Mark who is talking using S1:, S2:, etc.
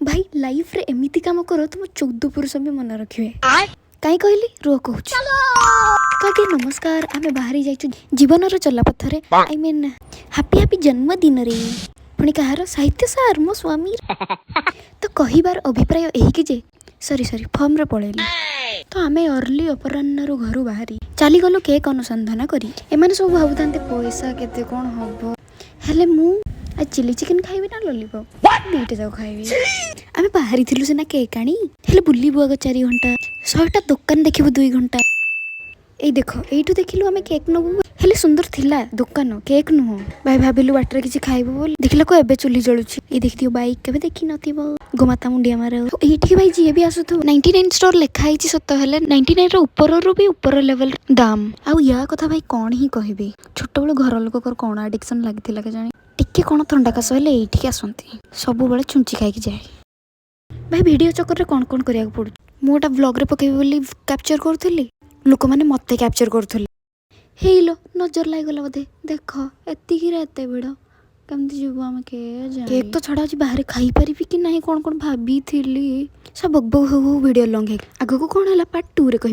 S1: भाई लाइफ रे एमिति काम करो तुम 14 पुरुष भी मन रखिए कहीं कहली रुह कहूँ काके नमस्कार आमे बाहरी जाइछु जीवन चला पथरे आई मीन हैप्पी हैप्पी जन्मदिन रे पुणी कहार साहित्य सार मो स्वामी तो कहिबार अभिप्राय एही कि जे सॉरी फॉर्म रे पळेली तो आमे अर्ली अपराह्न घर बाहरी चली गलु केक अनुसंधान करी एमाने सब भाबुतांते पैसा केते कोन हबो हेले मु आज चिली चिकन खाइबी ना लॉलीपॉप दीटे जाओ खाइबी आमे बाहरी थिलु सेना केक आनी हेले बुल्ली बुआ 4 घंटा 100टा दुकान देखिबु 2 घंटा ए देखो एठु देखिलु आमे केक नबु हेले सुंदर थिला दुकान केक नुह भाई भाबिलु बाटर किछि खाइबो बोल देखिला को एबे चुली जळुछि ए देखियो बाइक केबे देखि नथिबो गोमाता मुंडिया मारे एठी भाई जी भी आसुथु 99 स्टोर लेखा आइछि सत हेले 99 रो ऊपर रो भी ऊपर लेवल दाम आ या कथा भाई कोन ही कहबी छोट बेल घर लोक कोन एडिक्शन लागिथिला के जानि टिके कोन थंडा कास हेले एठी आसंती सब बेले चुंची खाइ कि जाय भाई वीडियो चक्कर रे कोन करिया पड़ु मोटा व्लॉग रे पकेबी बोली कैप्चर करथली लोक माने मते कैप्चर करथले हेलो नजर लाग गला बदे देखो एति की रहते भिड़ केमती जीव आम के केक तो छड़ा आज बाहर खाई परिबी कि नहीं कोन भाभी थिली सब बग बग हो वीडियो लॉन्ग है आगो को कोन हला पार्ट 2 रे कहबी।